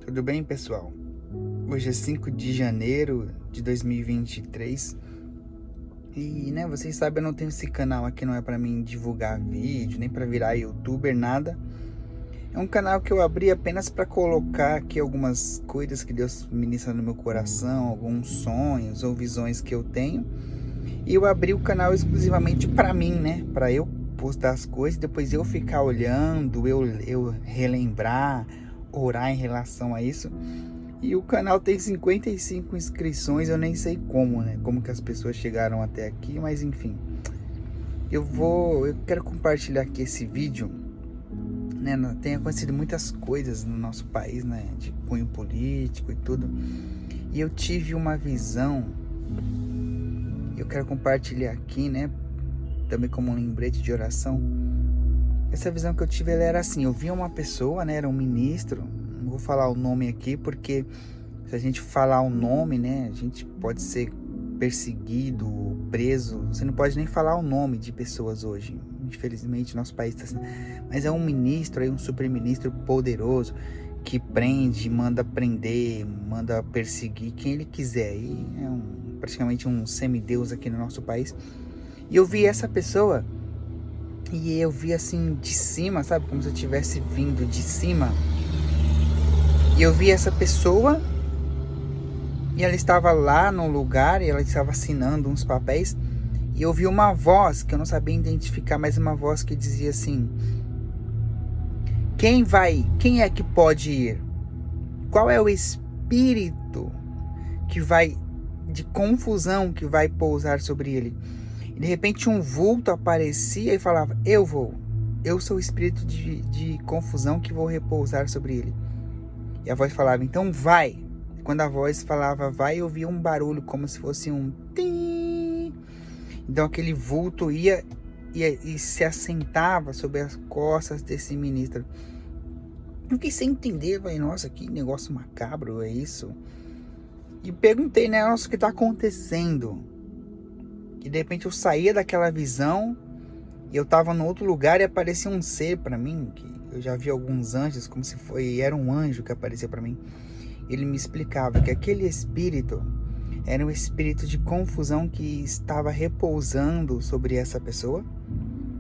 Tudo bem, pessoal? Hoje é 5 de janeiro de 2023 e, vocês sabem, eu não tenho esse canal aqui, não é pra mim divulgar vídeo, nem pra virar youtuber, nada. É um canal que eu abri apenas pra colocar aqui algumas coisas que Deus ministra no meu coração, alguns sonhos ou visões que eu tenho. E eu abri o canal exclusivamente pra mim, né? Pra eu postar as coisas, depois eu ficar olhando, eu relembrar, orar em relação a isso. E o canal tem 55 inscrições, eu nem sei como, né? Como que as pessoas chegaram até aqui, mas enfim. Eu quero compartilhar aqui esse vídeo, né? Tem acontecido muitas coisas no nosso país, né? De cunho político e tudo. E eu tive uma visão, eu quero compartilhar aqui, né? Também como um lembrete de oração. Essa visão que eu tive, ela era assim, eu via uma pessoa, né? Era um ministro. Não vou falar o nome aqui, porque se a gente falar o nome, né, a gente pode ser perseguido, preso. Você não pode nem falar o nome de pessoas hoje. Infelizmente, nosso país está assim. Mas é um ministro, um super-ministro poderoso, que prende, manda prender, manda perseguir quem ele quiser. E é praticamente um semideus aqui no nosso país. E eu vi essa pessoa, e eu vi assim de cima, sabe? Como se eu tivesse vindo de cima. E eu vi essa pessoa, e ela estava lá no lugar, e ela estava assinando uns papéis, e eu vi uma voz, que eu não sabia identificar, mas uma voz que dizia assim: quem é que pode ir? Qual é o espírito que vai, de confusão, que vai pousar sobre ele? E de repente um vulto aparecia e falava: eu sou o espírito de confusão que vou repousar sobre ele. E a voz falava: então vai. Quando a voz falava vai, eu via um barulho como se fosse um tim. Então aquele vulto ia e se assentava sobre as costas desse ministro. Eu fiquei sem entender, vai, nossa, que negócio macabro é isso? E perguntei, né, nossa, o que está acontecendo? E de repente eu saía daquela visão e eu estava no outro lugar e aparecia um ser para mim, que eu já vi alguns anjos, como se era um anjo que aparecia para mim. Ele me explicava que aquele espírito era um espírito de confusão que estava repousando sobre essa pessoa,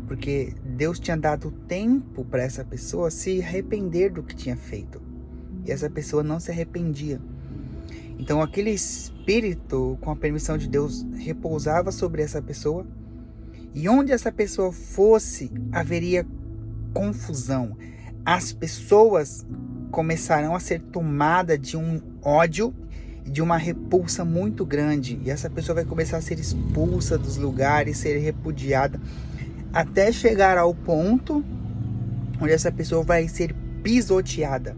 porque Deus tinha dado tempo para essa pessoa se arrepender do que tinha feito, e essa pessoa não se arrependia. Então aquele espírito, com a permissão de Deus, repousava sobre essa pessoa, e onde essa pessoa fosse, haveria confusão. As pessoas começarão a ser tomadas de um ódio e de uma repulsa muito grande, e essa pessoa vai começar a ser expulsa dos lugares, ser repudiada, até chegar ao ponto onde essa pessoa vai ser pisoteada.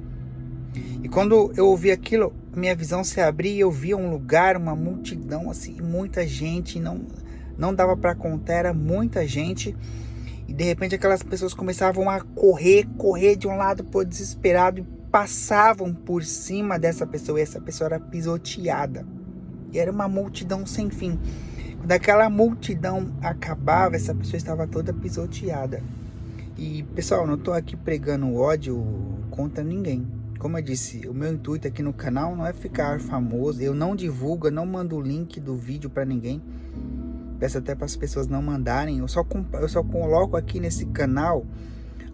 E quando eu ouvi aquilo, minha visão se abria e eu via um lugar, uma multidão, assim, muita gente, não dava para contar, era muita gente. E de repente aquelas pessoas começavam a correr de um lado pro desesperado, e passavam por cima dessa pessoa, e essa pessoa era pisoteada. E era uma multidão sem fim. Quando aquela multidão acabava, essa pessoa estava toda pisoteada. E, pessoal, não estou aqui pregando ódio contra ninguém. Como eu disse, o meu intuito aqui no canal não é ficar famoso. Eu não divulgo, eu não mando o link do vídeo para ninguém. Peço até para as pessoas não mandarem. Eu só coloco aqui nesse canal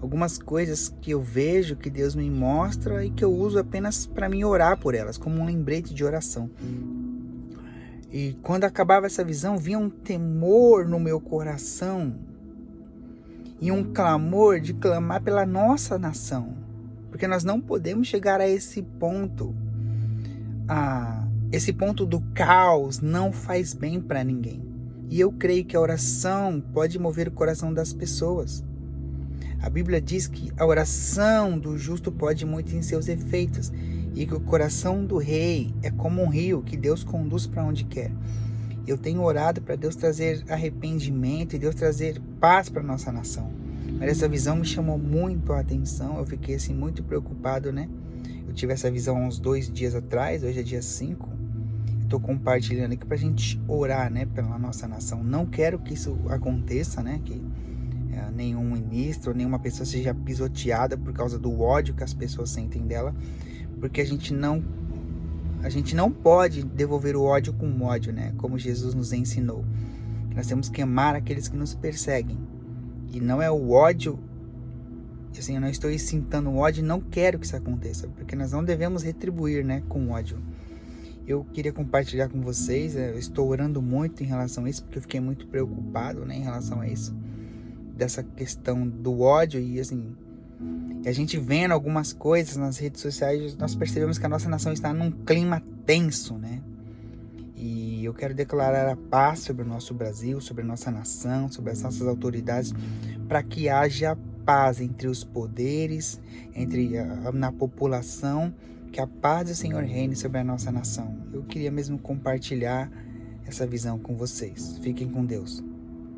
algumas coisas que eu vejo, que Deus me mostra, e que eu uso apenas para mim orar por elas, como um lembrete de oração. E quando acabava essa visão, vinha um temor no meu coração e um clamor de clamar pela nossa nação, porque nós não podemos chegar a esse ponto. Esse ponto do caos não faz bem para ninguém. E eu creio que a oração pode mover o coração das pessoas. A Bíblia diz que a oração do justo pode muito em seus efeitos, e que o coração do rei é como um rio que Deus conduz para onde quer. Eu tenho orado para Deus trazer arrependimento e Deus trazer paz para nossa nação. Mas essa visão me chamou muito a atenção, eu fiquei assim muito preocupado, né? Eu tive essa visão uns 2 dias atrás, hoje é dia 5. Estou compartilhando aqui para a gente orar, né, pela nossa nação. Não quero que isso aconteça, né? Que nenhum ministro, nenhuma pessoa seja pisoteada por causa do ódio que as pessoas sentem dela. porque a gente não pode devolver o ódio com o ódio, né? Como Jesus nos ensinou. Nós temos que amar aqueles que nos perseguem. E não é o ódio, assim, eu não estou incitando o ódio e não quero que isso aconteça, porque nós não devemos retribuir, né, com ódio. Eu queria compartilhar com vocês, eu estou orando muito em relação a isso, porque eu fiquei muito preocupado, né, em relação a isso, dessa questão do ódio e, assim, a gente vendo algumas coisas nas redes sociais, nós percebemos que a nossa nação está num clima tenso, né? E eu quero declarar a paz sobre o nosso Brasil, sobre a nossa nação, sobre as nossas autoridades, para que haja paz entre os poderes, na população, que a paz do Senhor reine sobre a nossa nação. Eu queria mesmo compartilhar essa visão com vocês. Fiquem com Deus.